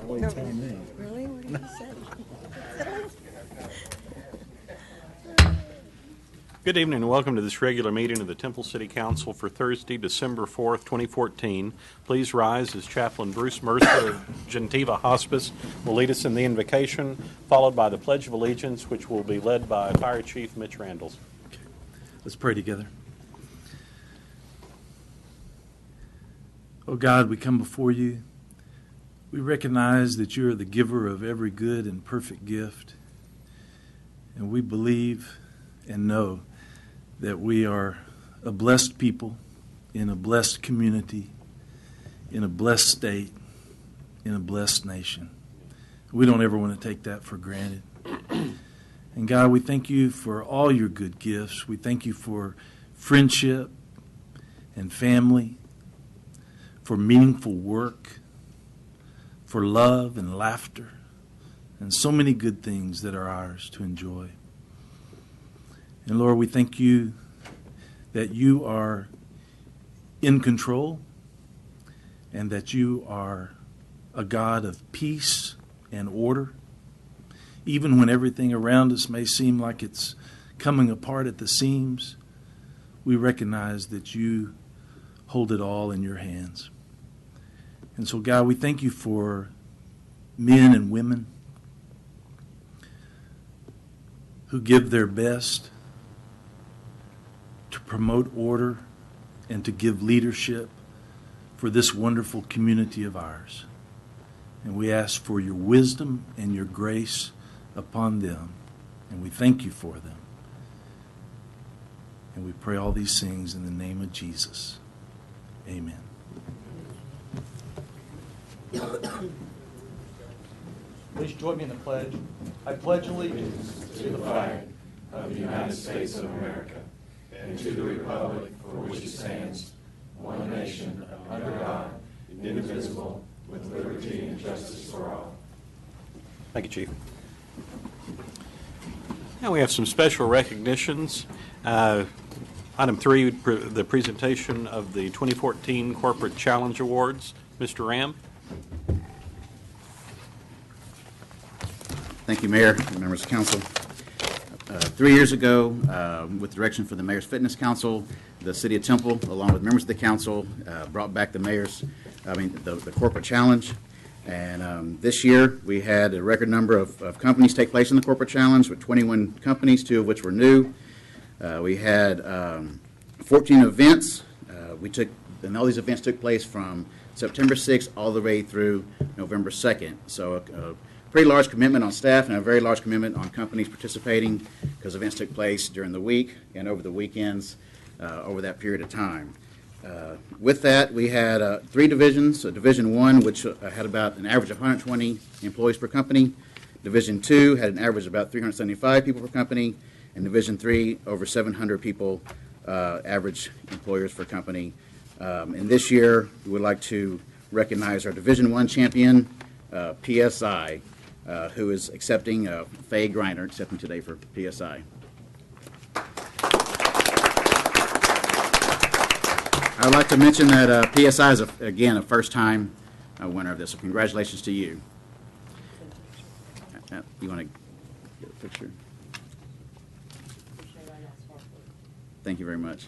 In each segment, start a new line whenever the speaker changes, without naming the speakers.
Boy, tell me.
Really? What did you say?
Good evening and welcome to this regular meeting of the Temple City Council for Thursday, December 4th, 2014. Please rise as Chaplain Bruce Mercer of Gentiva Hospice will lead us in the invocation, followed by the Pledge of Allegiance, which will be led by Fire Chief Mitch Randles.
Okay. Let's pray together. Oh God, we come before you. We recognize that you are the giver of every good and perfect gift. And we believe and know that we are a blessed people in a blessed community, in a blessed state, in a blessed nation. We don't ever want to take that for granted. And God, we thank you for all your good gifts. We thank you for friendship and family, for meaningful work, for love and laughter, and so many good things that are ours to enjoy. And Lord, we thank you that you are in control and that you are a God of peace and order. Even when everything around us may seem like it's coming apart at the seams, we recognize that you hold it all in your hands. And so, God, we thank you for men and women who give their best to promote order and to give leadership for this wonderful community of ours. And we ask for your wisdom and your grace upon them. And we thank you for them. And we pray all these things in the name of Jesus. Amen.
Please join me in the pledge. I pledge allegiance
to the flag of the United States of America and to the republic for which it stands, one nation, under God, indivisible, with liberty and justice for all.
Thank you, Chief. Now we have some special recognitions. Item 3, the presentation of the 2014 Corporate Challenge Awards. Mr. Ram.
Thank you, Mayor and members of Council. 3 years ago, with direction from the Mayor's Fitness Council, the City of Temple, along with members of the Council, brought back the Corporate Challenge. And this year, we had a record number of companies take place in the Corporate Challenge, with 21 companies, 2 of which were new. We had 14 events. And all these events took place from September 6th all the way through November 2nd. So a pretty large commitment on staff and a very large commitment on companies participating, because events took place during the week and over the weekends over that period of time. With that, we had 3 divisions. Division 1, which had about an average of 120 employees per company. Division 2 had an average of about 375 people per company. And Division 3, over 700 people, average employers per company. And this year, we would like to recognize our Division 1 champion, PSI, who is accepting Faye Griner, accepting today for PSI. I would like to mention that PSI is, again, a first-time winner of this, so congratulations to you. You want to get a picture? Thank you very much.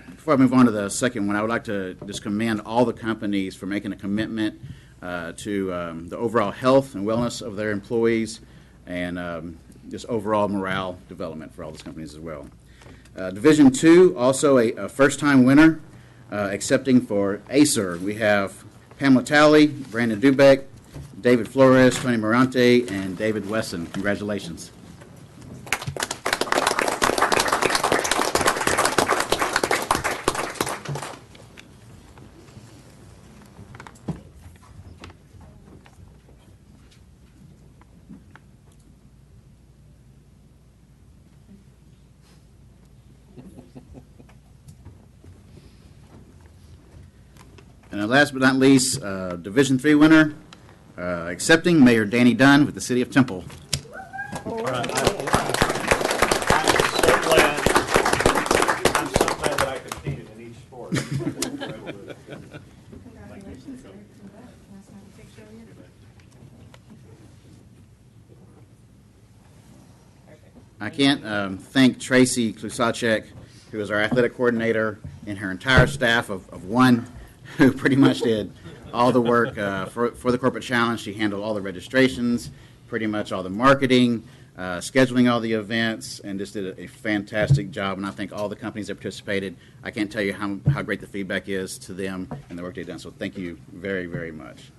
Before I move on to the second one, I would like to just commend all the companies for making a commitment to the overall health and wellness of their employees, and just overall morale development for all those companies as well. Division 2, also a first-time winner, accepting for Acer. We have Pamela Talley, Brandon Dubeck, David Flores, Tony Morante, and David Wesson. Congratulations. And last but not least, Division 3 winner, accepting Mayor Danny Dunn with the City of Temple.
I'm so glad that I competed in each sport.
I can't thank Tracy Klusacek, who is our athletic coordinator, and her entire staff of one, who pretty much did all the work for the Corporate Challenge. She handled all the registrations, pretty much all the marketing, scheduling all the events, and just did a fantastic job. And I thank all the companies that participated. I can't tell you how great the feedback is to them and the work they've done. So thank you very, very much.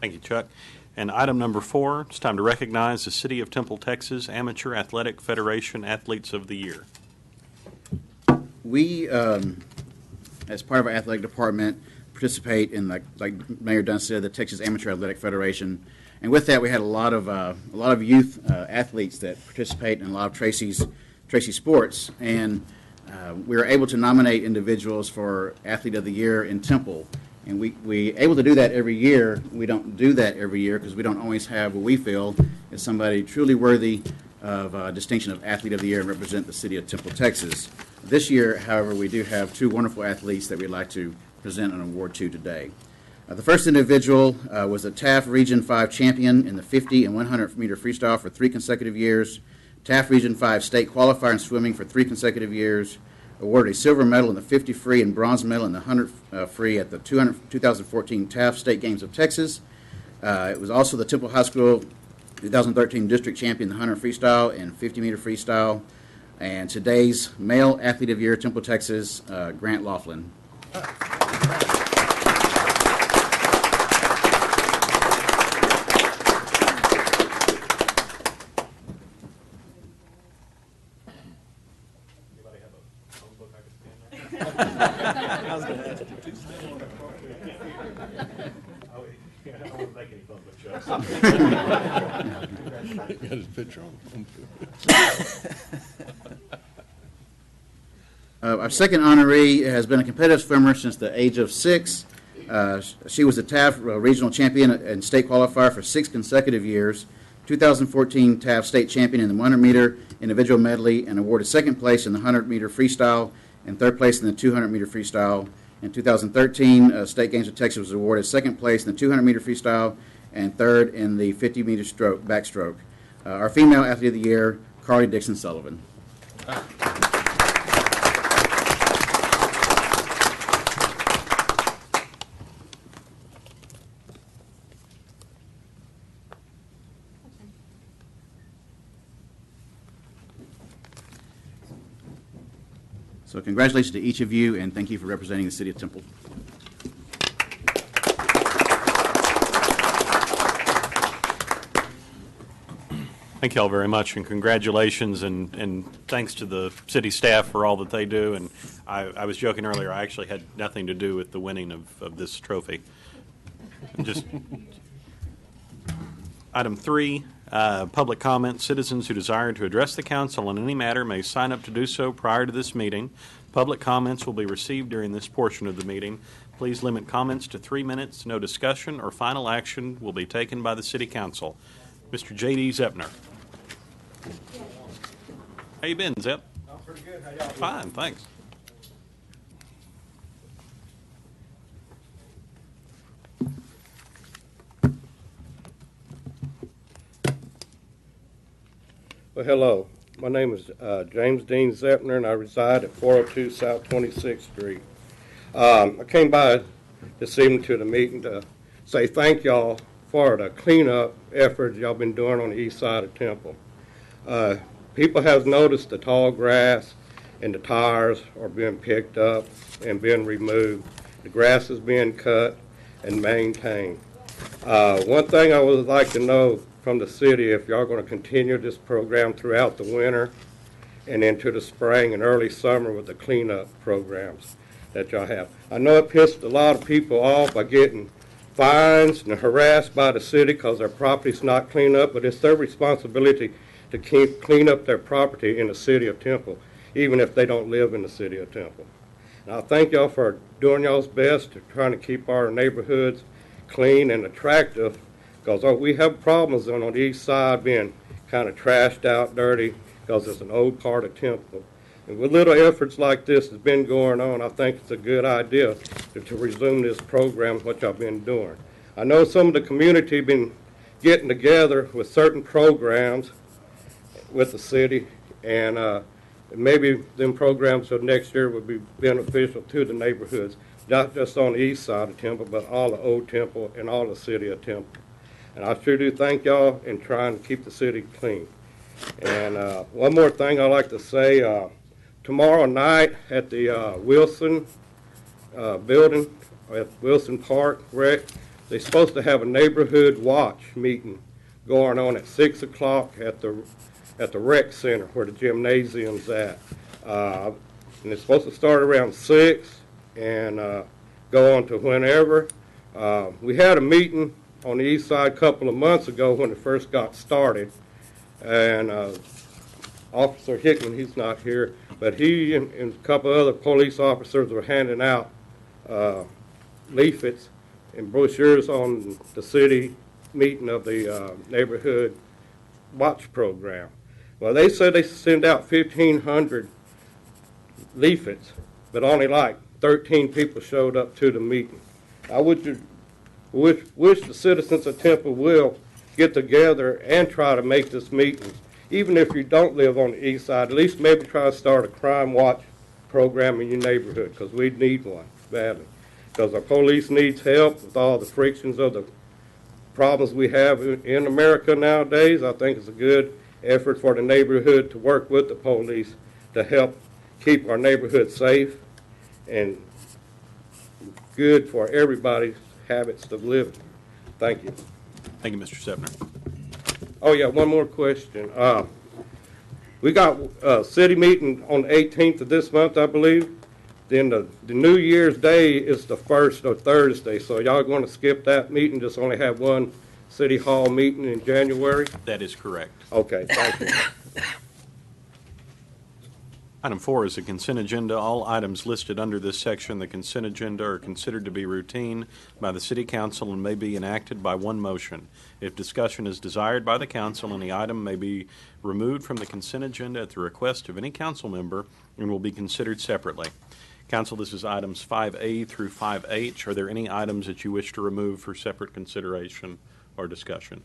Thank you, Chuck. And item number 4, it's time to recognize the City of Temple, Texas Amateur Athletic Federation Athletes of the Year.
We, as part of our athletic department, participate in, like Mayor Dunn said, the Texas Amateur Athletic Federation. And with that, we had a lot of youth athletes that participate in a lot of Tracy's sports. And we were able to nominate individuals for Athlete of the Year in Temple. And we able to do that every year. We don't do that every year because we don't always have what we feel is somebody truly worthy of distinction of Athlete of the Year and represent the city of Temple, Texas. This year, however, we do have 2 wonderful athletes that we'd like to present an award to today. The first individual was a TAF Region 5 champion in the 50 and 100 meter freestyle for 3 consecutive years, TAF Region 5 state qualifier in swimming for 3 consecutive years, awarded a silver medal in the 50 free and bronze medal in the 100 free at the 2014 TAF State Games of Texas. It was also the Temple High School 2013 district champion in the 100 freestyle and 50 meter freestyle. And today's male athlete of the year, Temple, Texas, Grant Laughlin.
Got his picture on.
Our second honoree has been a competitive swimmer since the age of 6. She was the TAF regional champion and state qualifier for 6 consecutive years, 2014 TAF state champion in the 100 meter individual medley, and awarded 2nd place in the 100 meter freestyle and 3rd place in the 200 meter freestyle. In 2013, State Games of Texas was awarded 2nd place in the 200 meter freestyle and 3rd in the 50 meter backstroke. Our female athlete of the year, Carly Dixon Sullivan. So congratulations to each of you, and thank you for representing the City of Temple.
Thank you all very much, and congratulations, and thanks to the city staff for all that they do. And I was joking earlier, I actually had nothing to do with the winning of this trophy. And just item 3, public comment. Citizens who desire to address the council on any matter may sign up to do so prior to this meeting. Public comments will be received during this portion of the meeting. Please limit comments to 3 minutes. No discussion or final action will be taken by the city council. Mr. J.D. Zeppner. How you been, Zepp?
I'm pretty good. How y'all doing?
Fine, thanks.
Well, hello. My name is James Dean Zeppner, and I reside at 402 South 26th Street. I came by this evening to the meeting to say thank y'all for the cleanup efforts y'all been doing on the east side of Temple. People have noticed the tall grass and the tires are being picked up and being removed. The grass is being cut and maintained. One thing I would like to know from the city, if y'all going to continue this program throughout the winter and into the spring and early summer with the cleanup programs that y'all have. I know it pissed a lot of people off by getting fines and harassed by the city because their property's not cleaned up, but it's their responsibility to clean up their property in the city of Temple, even if they don't live in the city of Temple. And I thank y'all for doing y'all's best to trying to keep our neighborhoods clean and attractive, because we have problems on the east side being kind of trashed out, dirty, because it's an old part of Temple. And with little efforts like this that's been going on, I think it's a good idea to resume this program, what y'all been doing. I know some of the community been getting together with certain programs with the city, and maybe them programs of next year would be beneficial to the neighborhoods, not just on the east side of Temple, but all of Old Temple and all the city of Temple. And I sure do thank y'all in trying to keep the city clean. And one more thing I'd like to say, tomorrow night at the Wilson building, at Wilson Park Rec, they're supposed to have a neighborhood watch meeting going on at 6 o'clock at the rec center where the gymnasium's at. And it's supposed to start around 6 and go on to whenever. We had a meeting on the east side a couple of months ago when it first got started. And Officer Hickman, he's not here, but he and a couple other police officers were handing out leaflets and brochures on the city meeting of the neighborhood watch program. Well, they said they send out 1,500 leaflets, but only like 13 people showed up to the meeting. I wish the citizens of Temple will get together and try to make this meeting, even if you don't live on the east side, at least maybe try to start a crime watch program in your neighborhood, because we need one badly. Because our police needs help with all the frictions of the problems we have in America nowadays. I think it's a good effort for the neighborhood to work with the police to help keep our neighborhood safe and good for everybody's habits of living. Thank you.
Thank you, Mr. Sepner.
Oh, yeah, one more question. We got a city meeting on the 18th of this month, I believe. Then the New Year's Day is the 1st of Thursday, so y'all going to skip that meeting, just only have one City Hall meeting in January?
That is correct.
Okay, thank you.
Item 4 is the consent agenda. All items listed under this section, the consent agenda, are considered to be routine by the City Council and may be enacted by one motion. If discussion is desired by the council, any item may be removed from the consent agenda at the request of any council member and will be considered separately. Council, this is items 5A through 5H. Are there any items that you wish to remove for separate consideration or discussion?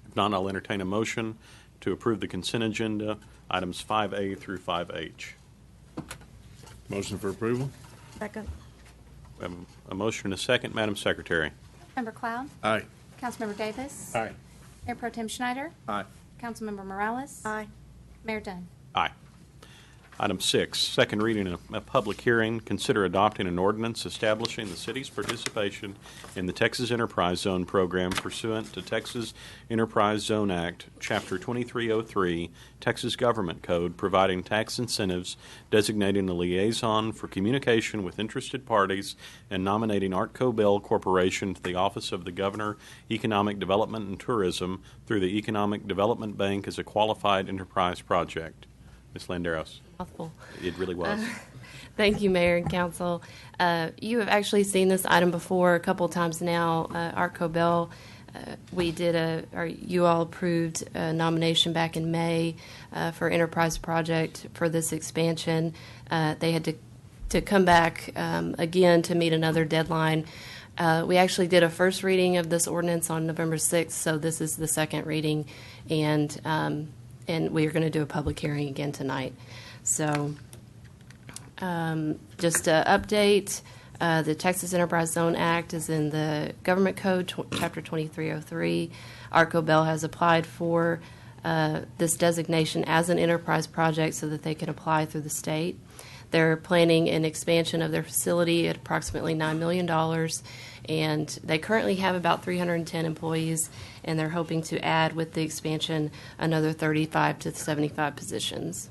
If not, I'll entertain a motion to approve the consent agenda, items 5A through 5H.
Motion for approval?
Second.
We have a motion and a second. Madam Secretary.
Member Cloud?
Aye.
Councilmember Davis?
Aye.
Mayor Pro Tem Schneider?
Aye.
Councilmember Morales? Aye. Mayor Dunn?
Aye. Item 6, second reading of a public hearing. Consider adopting an ordinance establishing the city's participation in the Texas Enterprise Zone program pursuant to Texas Enterprise Zone Act, Chapter 2303, Texas Government Code, providing tax incentives, designating a liaison for communication with interested parties, and nominating Art Cobell Corporation to the Office of the Governor, Economic Development and Tourism through the Economic Development Bank as a qualified enterprise project. Ms. Landeros.
Mouthful.
It really was.
Thank you, Mayor and Council. You have actually seen this item before a couple times now. Art Cobell, you all approved a nomination back in May for Enterprise Project for this expansion. They had to come back again to meet another deadline. We actually did a first reading of this ordinance on November 6th, so this is the second reading, and we are going to do a public hearing again tonight. So just to update, the Texas Enterprise Zone Act is in the Government Code, Chapter 2303. Art Cobell has applied for this designation as an enterprise project so that they can apply through the state. They're planning an expansion of their facility at approximately $9 million, and they currently have about 310 employees, and they're hoping to add, with the expansion, another 35 to 75 positions.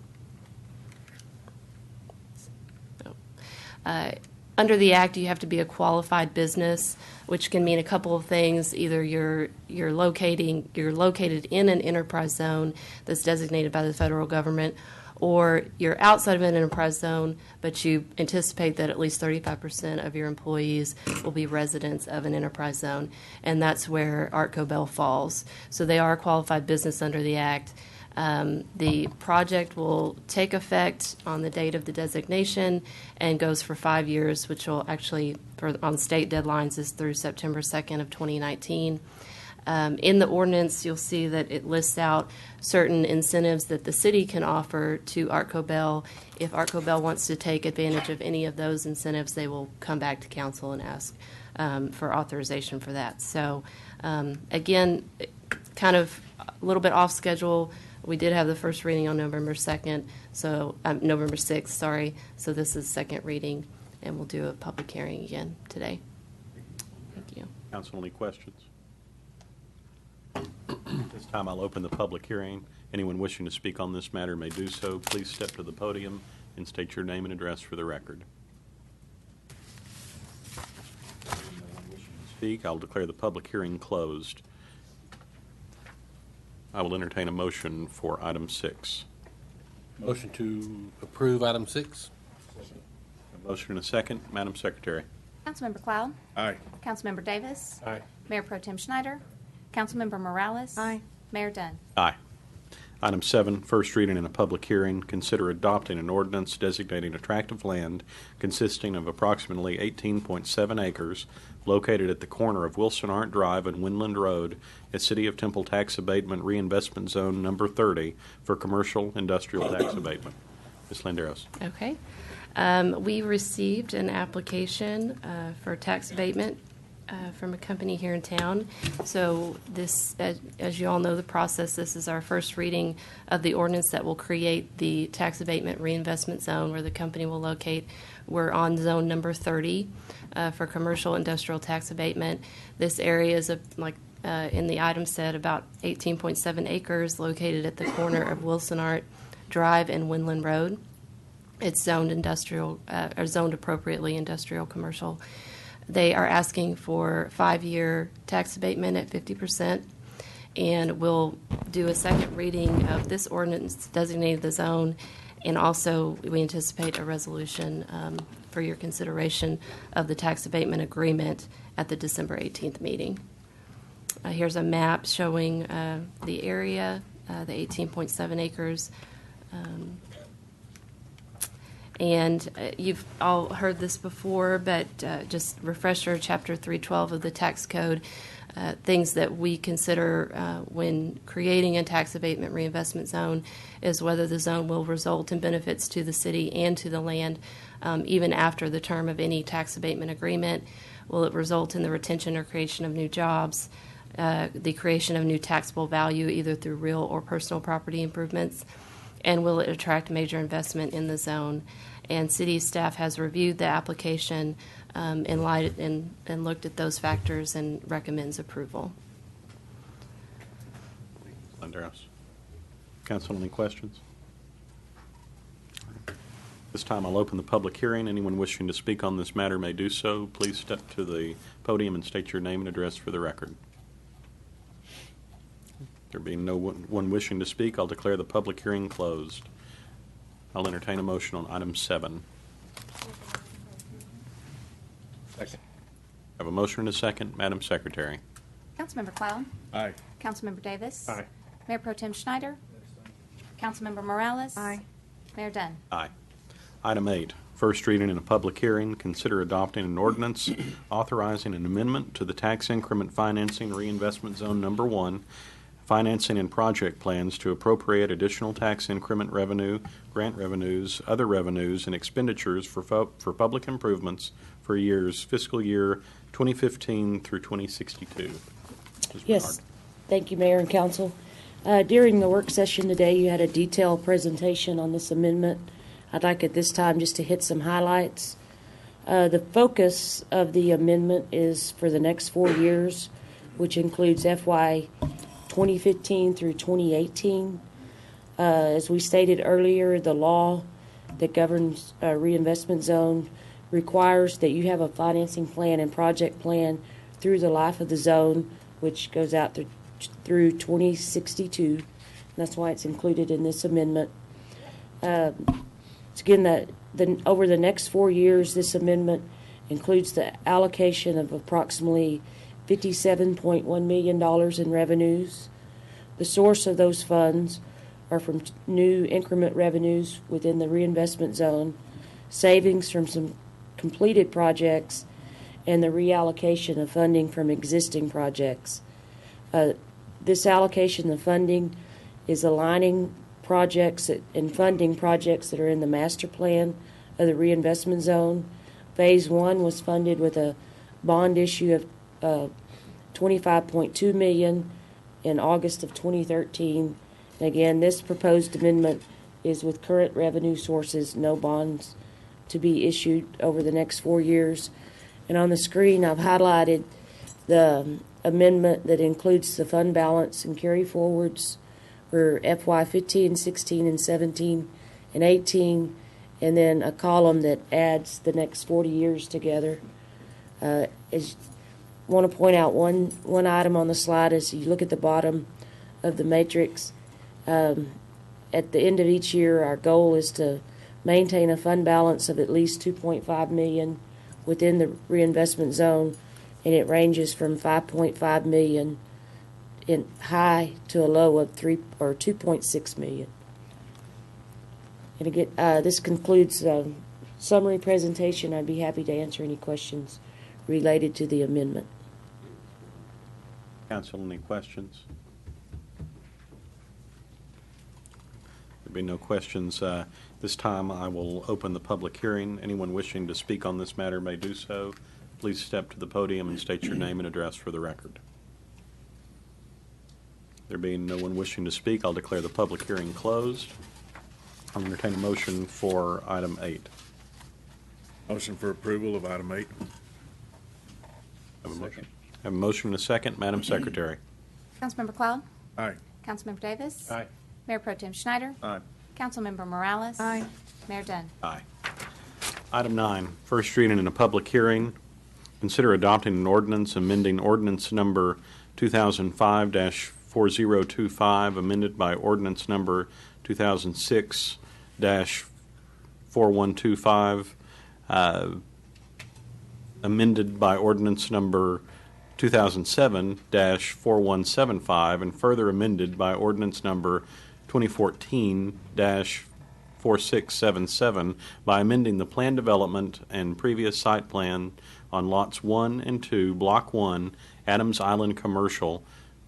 Under the Act, you have to be a qualified business, which can mean a couple of things. Either you're located in an enterprise zone that's designated by the federal government, or you're outside of an enterprise zone, but you anticipate that at least 35% of your employees will be residents of an enterprise zone, and that's where Art Cobell falls. So they are a qualified business under the Act. The project will take effect on the date of the designation and goes for 5 years, which will actually, on state deadlines, is through September 2nd of 2019. In the ordinance, you'll see that it lists out certain incentives that the city can offer to Artco Bell. If Artco Bell wants to take advantage of any of those incentives, they will come back to council and ask for authorization for that. So, again, kind of a little bit off schedule. We did have the first reading on November 2nd, so November 6th, sorry. So this is second reading, and we'll do a public hearing again today. Thank you.
Council, any questions? This time I'll open the public hearing. Anyone wishing to speak on this matter may do so. Please step to the podium and state your name and address for the record. Speak, I'll declare the public hearing closed. I will entertain a motion for item 6.
Motion to approve item 6.
A motion and a second. Madam Secretary.
Councilmember Cloud?
Aye.
Councilmember Davis?
Aye.
Mayor Pro Tem Schneider? Councilmember Morales?
Aye.
Mayor Dunn?
Aye. Item 7, first reading in a public hearing. Consider adopting an ordinance designating a tract of land consisting of approximately 18.7 acres located at the corner of Wilson Arndt Drive and Winland Road at City of Temple Tax Abatement Reinvestment Zone Number 30 for commercial industrial tax abatement. Ms. Landeros.
Okay. We received an application for tax abatement from a company here in town. So this, as you all know the process, this is our first reading of the ordinance that will create the tax abatement reinvestment zone where the company will locate. We're on zone number 30 for commercial industrial tax abatement. This area is, in the item said, about 18.7 acres located at the corner of Wilson Arndt Drive and Winland Road. It's zoned industrial, or zoned appropriately industrial commercial. They are asking for 5-year tax abatement at 50%, and we'll do a second reading of this ordinance designating the zone, and also we anticipate a resolution for your consideration of the tax abatement agreement at the December 18th meeting. Here's a map showing the area, the 18.7 acres. And you've all heard this before, but just refresher, Chapter 312 of the Tax Code, things that we consider when creating a tax abatement reinvestment zone is whether the zone will result in benefits to the city and to the land even after the term of any tax abatement agreement. Will it result in the retention or creation of new jobs, the creation of new taxable value either through real or personal property improvements, and will it attract major investment in the zone? And city staff has reviewed the application in light and looked at those factors and recommends approval.
Landeros. Council, any questions? This time I'll open the public hearing. Anyone wishing to speak on this matter may do so. Please step to the podium and state your name and address for the record. There being no one wishing to speak, I'll declare the public hearing closed. I'll entertain a motion on item 7.
Second.
I have a motion and a second. Madam Secretary.
Councilmember Cloud?
Aye.
Councilmember Davis?
Aye.
Mayor Pro Tem Schneider? Councilmember Morales?
Aye.
Mayor Dunn?
Aye. Item 8, first reading in a public hearing. Consider adopting an ordinance authorizing an amendment to the tax increment financing reinvestment zone number 1, financing and project plans to appropriate additional tax increment revenue, grant revenues, other revenues, and expenditures for public improvements for years fiscal year 2015 through 2062. Ms.
Yes.
Bernard.
Thank you, Mayor and Council. During the work session today, you had a detailed presentation on this amendment. I'd like at this time just to hit some highlights. The focus of the amendment is for the next 4 years, which includes FY 2015 through 2018. As we stated earlier, the law that governs reinvestment zone requires that you have a financing plan and project plan through the life of the zone, which goes out through 2062. That's why it's included in this amendment. Again, over the next 4 years, this amendment includes the allocation of approximately $57.1 million in revenues. The source of those funds are from new increment revenues within the reinvestment zone, savings from some completed projects, and the reallocation of funding from existing projects. This allocation of funding is aligning projects and funding projects that are in the master plan of the reinvestment zone. Phase 1 was funded with a bond issue of $25.2 million in August of 2013. And again, this proposed amendment is with current revenue sources, no bonds to be issued over the next 4 years. And on the screen, I've highlighted the amendment that includes the fund balance and carry forwards for FY 15, 16, and 17, and 18, and then a column that adds the next 40 years together. I want to point out one item on the slide as you look at the bottom of the matrix. At the end of each year, our goal is to maintain a fund balance of at least $2.5 million within the reinvestment zone, and it ranges from $5.5 million in high to a low of $2.6 million. And again, this concludes the summary presentation. I'd be happy to answer any questions related to the amendment.
Council, any questions? There be no questions. This time I will open the public hearing. Anyone wishing to speak on this matter may do so. Please step to the podium and state your name and address for the record. There being no one wishing to speak, I'll declare the public hearing closed. I'll entertain a motion for item 8.
Motion for approval of item 8.
Have a motion and a second. Madam Secretary.
Councilmember Cloud?
Aye.
Councilmember Davis?
Aye.
Mayor Pro Tem Schneider?
Aye.
Councilmember Morales?
Aye.
Mayor Dunn?
Aye. Item 9, first reading in a public hearing. Consider adopting an ordinance amending ordinance number 2005-4025, amended by ordinance number 2006-4125, amended by ordinance number 2007-4175, and further amended by ordinance number 2014-4677 by amending the plan development and previous site plan on lots 1 and 2, Block 1, Adams Island Commercial,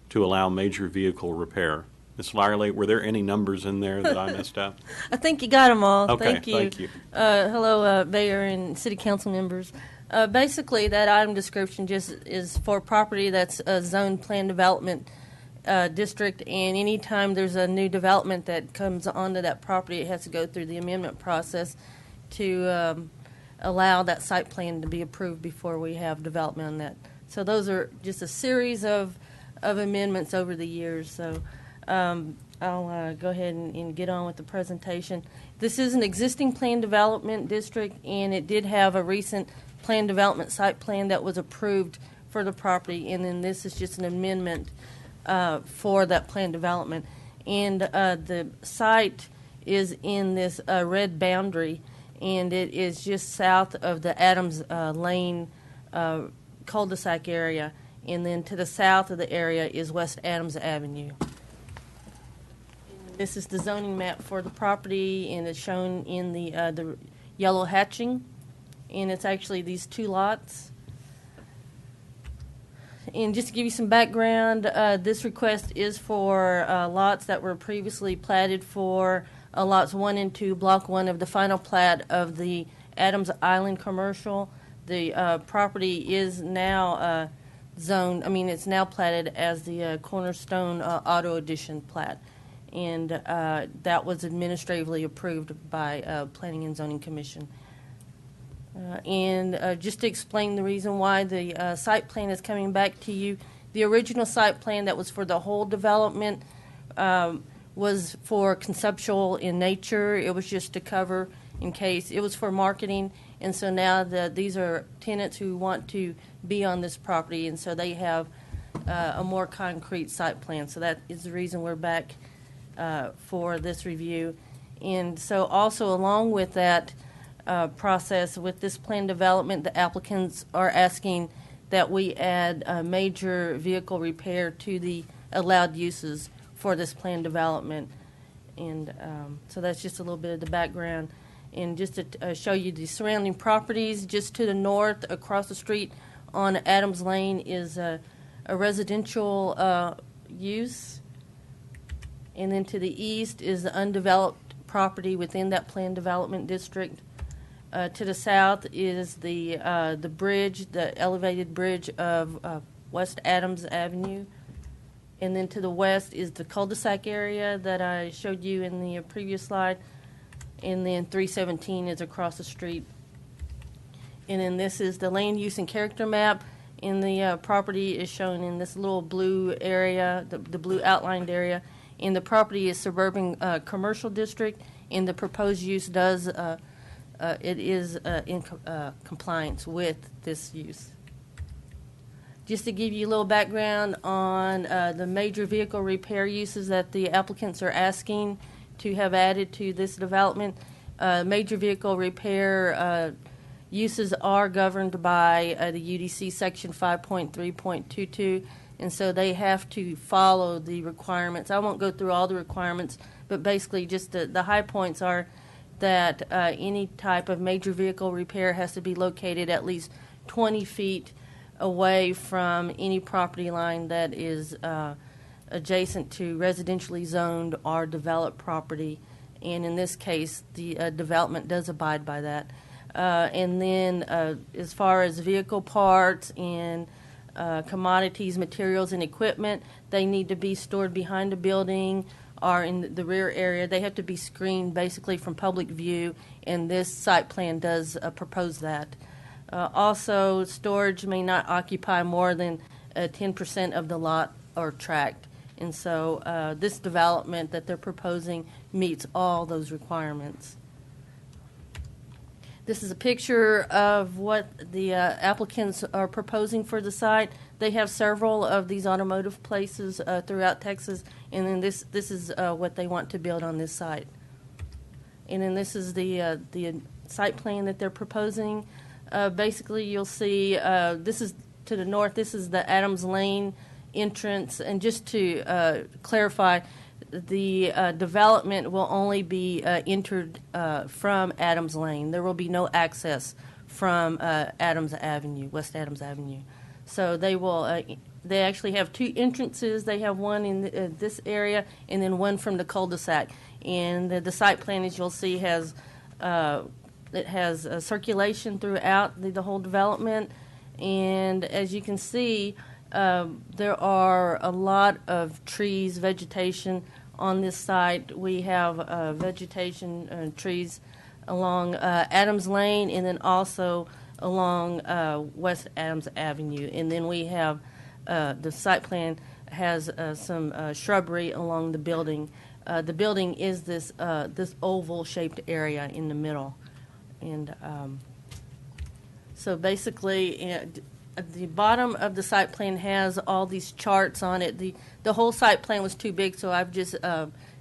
to allow major vehicle repair. Ms. Lyerly, were there any numbers in there that I missed out?
I think you got them all.
Okay,
Thank you.
thank you.
Hello, Mayor and City Council members. Basically, that item description just is for property that's a zone plan development district, and anytime there's a new development that comes onto that property, it has to go through the amendment process to allow that site plan to be approved before we have development on that. So those are just a series of amendments over the years. So I'll go ahead and get on with the presentation. This is an existing plan development district, and it did have a recent plan development site plan that was approved for the property, and then this is just an amendment for that plan development. And the site is in this red boundary, and it is just south of the Adams Lane cul-de-sac area, and then to the south of the area is West Adams Avenue. This is the zoning map for the property, and it's shown in the yellow hatching, and it's actually these 2 lots. And just to give you some background, this request is for lots that were previously platted for lots 1 and 2, Block 1 of the final plat of the Adams Island Commercial. The property is now zoned, it's now platted as the Cornerstone Auto Edition plat. And that was administratively approved by Planning and Zoning Commission. And just to explain the reason why the site plan is coming back to you, the original site plan that was for the whole development was for conceptual in nature. It was just to cover in case. It was for marketing, and so now these are tenants who want to be on this property, and so they have a more concrete site plan. So that is the reason we're back for this review. And so also along with that process, with this plan development, the applicants are asking that we add a major vehicle repair to the allowed uses for this plan development. And so that's just a little bit of the background. And just to show you the surrounding properties, just to the north, across the street on Adams Lane is a residential use. And then to the east is the undeveloped property within that planned development district. To the south is the bridge, the elevated bridge of West Adams Avenue. And then to the west is the cul-de-sac area that I showed you in the previous slide. And then 317 is across the street. And then this is the land use and character map. And the property is shown in this little blue area, the blue outlined area. And the property is suburban commercial district. And the proposed use does, it is in compliance with this use. Just to give you a little background on the major vehicle repair uses that the applicants are asking to have added to this development. Major vehicle repair uses are governed by the UDC section 5.3.22, and so they have to follow the requirements. I won't go through all the requirements, but basically just the high points are that any type of major vehicle repair has to be located at least 20 feet away from any property line that is adjacent to residentially zoned or developed property. And in this case, the development does abide by that. And then as far as vehicle parts and commodities, materials, and equipment, they need to be stored behind a building or in the rear area. They have to be screened basically from public view, and this site plan does propose that. Also, storage may not occupy more than 10% of the lot or tract. And so this development that they're proposing meets all those requirements. This is a picture of what the applicants are proposing for the site. They have several of these automotive places throughout Texas, and then this is what they want to build on this site. And then this is the site plan that they're proposing. Basically, you'll see this is to the north. This is the Adams Lane entrance. And just to clarify, the development will only be entered from Adams Lane. There will be no access from Adams Avenue, West Adams Avenue. So they will. They actually have two entrances. They have one in this area and then one from the cul-de-sac. And the site plan, as you'll see, has it has circulation throughout the whole development. And as you can see, there are a lot of trees, vegetation on this site. We have vegetation trees along Adams Lane and then also along West Adams Avenue. And then we have the site plan has some shrubbery along the building. The building is this oval-shaped area in the middle. And so basically, at the bottom of the site plan has all these charts on it. The whole site plan was too big, so I've just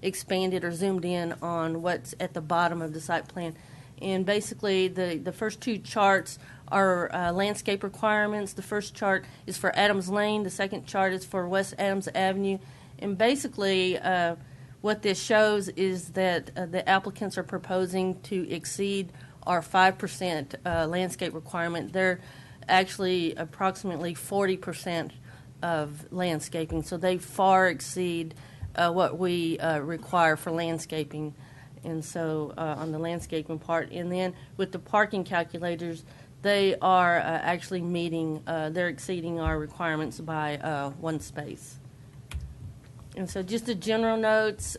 expanded or zoomed in on what's at the bottom of the site plan. And basically, the first two charts are landscape requirements. The first chart is for Adams Lane. The second chart is for West Adams Avenue. And basically, what this shows is that the applicants are proposing to exceed our 5% landscape requirement. They're actually approximately 40% of landscaping, so they far exceed what we require for landscaping. And so on the landscaping part, and then with the parking calculators, they are actually meeting, they're exceeding our requirements by one space. And so just the general notes,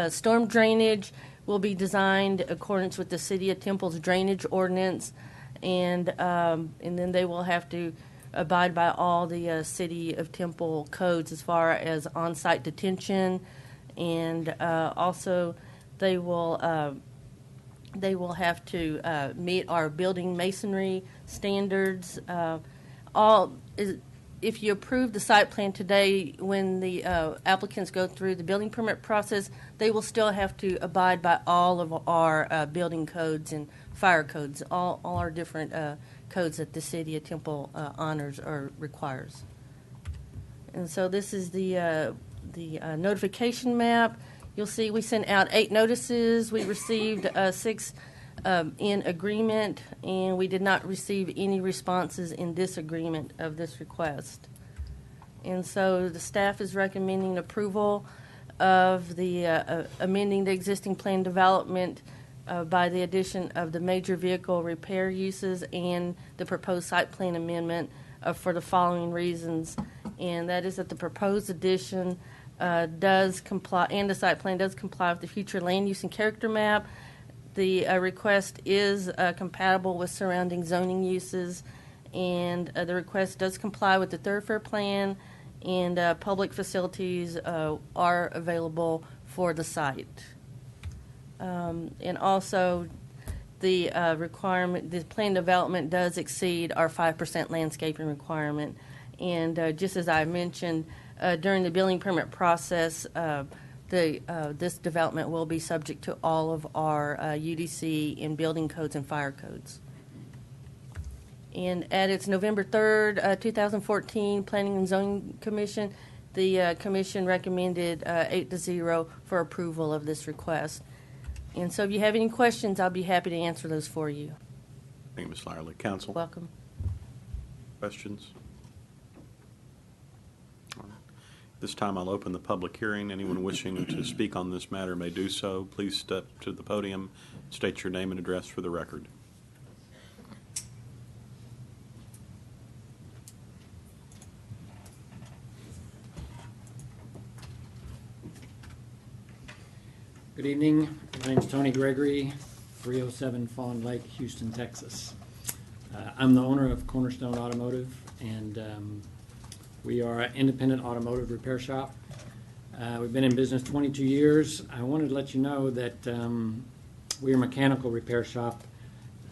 storm drainage will be designed in accordance with the City of Temple's drainage ordinance, and then they will have to abide by all the City of Temple codes as far as on-site detention, and also they will have to meet our building masonry standards. If you approve the site plan today, when the applicants go through the building permit process, they will still have to abide by all of our building codes and fire codes, all our different codes that the City of Temple honors or requires. And so this is the notification map. You'll see we sent out 8 notices. We received 6 in agreement, and we did not receive any responses in disagreement of this request. And so the staff is recommending approval of the amending the existing plan development by the addition of the major vehicle repair uses and the proposed site plan amendment for the following reasons. And that is that the proposed addition does comply, and the site plan does comply with the future land use and character map. The request is compatible with surrounding zoning uses, and the request does comply with the thoroughfare plan, and public facilities are available for the site. And also, the requirement, the plan development does exceed our 5% landscaping requirement. And just as I mentioned, during the building permit process, this development will be subject to all of our UDC and building codes and fire codes. And at its November 3rd, 2014 Planning and Zoning Commission, the commission recommended 8-0 for approval of this request. And so if you have any questions, I'll be happy to answer those for you.
Thank you, Ms. Lyerly. Council?
Welcome.
Questions? All right. This time I'll open the public hearing. Anyone wishing to speak on this matter may do so. Please step to the podium, state your name and address for the record.
Good evening. My name is Tony Gregory, 307 Fawn Lake, Houston, Texas. I'm the owner of Cornerstone Automotive, and we are an independent automotive repair shop. We've been in business 22 years. I wanted to let you know that we're a mechanical repair shop.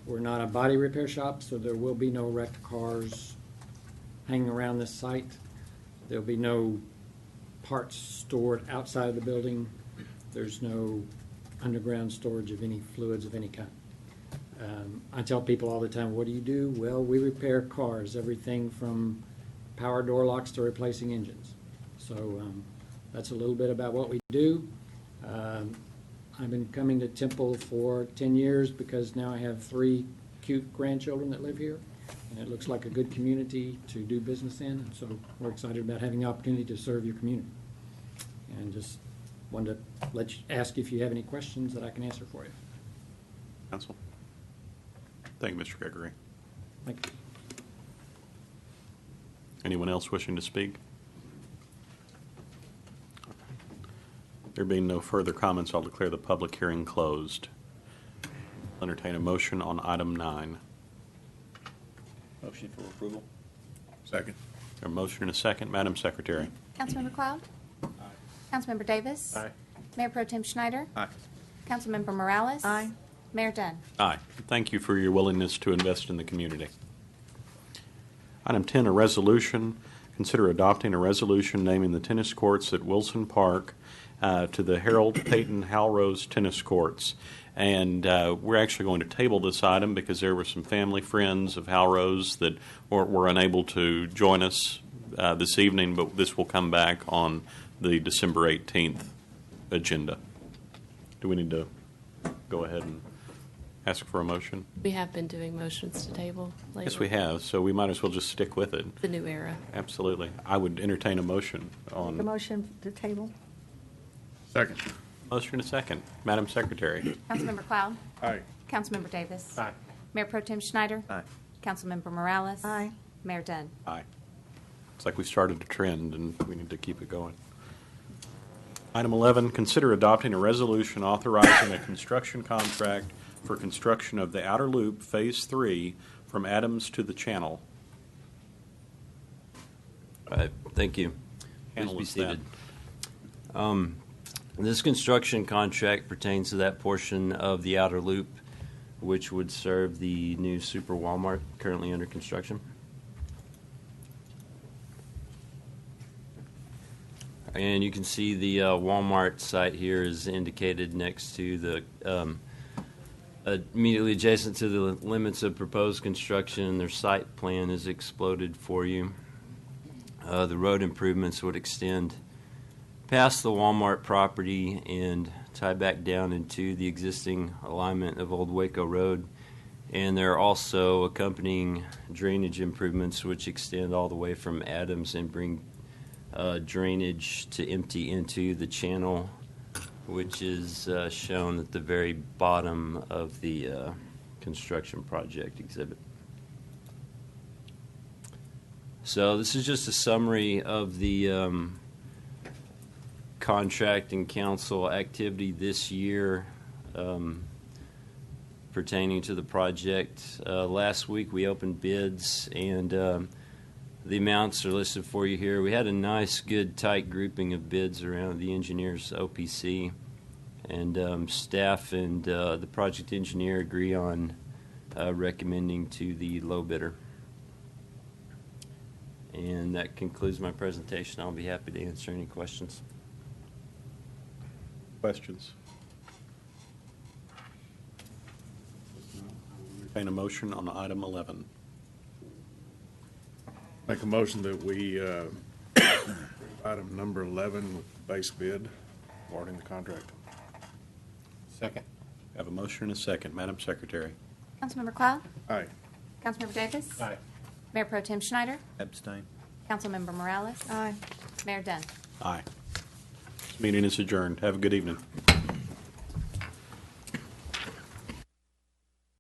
We're not a body repair shop, so there will be no wrecked cars hanging around this site. There'll be no parts stored outside of the building. There's no underground storage of any fluids of any kind. I tell people all the time, what do you do? Well, we repair cars, everything from power door locks to replacing engines. So that's a little bit about what we do. I've been coming to Temple for 10 years because now I have 3 cute grandchildren that live here, and it looks like a good community to do business in, and so we're excited about having the opportunity to serve your community. And just wanted to ask if you have any questions that I can answer for you.
Council? Thank you, Mr. Gregory.
Thank you.
Anyone else wishing to speak? There being no further comments, I'll declare the public hearing closed. I'll entertain a motion on item 9.
Motion for approval.
Second.
A motion and a second. Madam Secretary.
Councilmember Cloud? Aye. Councilmember Davis?
Aye.
Mayor Pro Tem Schneider?
Aye.
Councilmember Morales?
Aye.
Mayor Dunn?
Aye. Thank you for your willingness to invest in the community. Item 10, a resolution. Consider adopting a resolution naming the tennis courts at Wilson Park to the Harold Payton Halrose Tennis Courts. And we're actually going to table this item because there were some family friends of Halrose that were unable to join us this evening, but this will come back on the December 18th agenda. Do we need to go ahead and ask for a motion?
We have been doing motions to table lately.
Yes, we have, so we might as well just stick with it.
The new era.
Absolutely. I would entertain a motion
The
on.
motion to table.
Second.
Motion and a second. Madam Secretary.
Councilmember Cloud?
Aye.
Councilmember Davis?
Aye.
Mayor Pro Tem Schneider?
Aye.
Councilmember Morales?
Aye.
Mayor Dunn?
Aye. Looks like we started a trend, and we need to keep it going. Item 11, consider adopting a resolution authorizing a construction contract for construction of the Outer Loop Phase 3 from Adams to the Channel.
Thank you.
Handle
Please be
is that.
seated. This construction contract pertains to that portion of the Outer Loop which would serve the new Super Walmart currently under construction. And you can see the Walmart site here is indicated next to the immediately adjacent to the limits of proposed construction. Their site plan is exploded for you. The road improvements would extend past the Walmart property and tie back down into the existing alignment of Old Waco Road. And there are also accompanying drainage improvements which extend all the way from Adams and bring drainage to empty into the channel, which is shown at the very bottom of the construction project exhibit. So this is just a summary of the contract and council activity this year pertaining to the project. Last week we opened bids, and the amounts are listed for you here. We had a nice, good, tight grouping of bids around the engineer's OPC, and staff and the project engineer agree on recommending to the low bidder. And that concludes my presentation. I'll be happy to answer any questions.
Questions? Entertain a motion on item 11.
Make a motion that we, item number 11 with base bid, awarding the contract.
Second.
Have a motion and a second. Madam Secretary.
Councilmember Cloud?
Aye.
Councilmember Davis?
Aye.
Mayor Pro Tem Schneider?
Abstain.
Councilmember Morales?
Aye.
Mayor Dunn.
Aye. This meeting is adjourned. Have a good evening.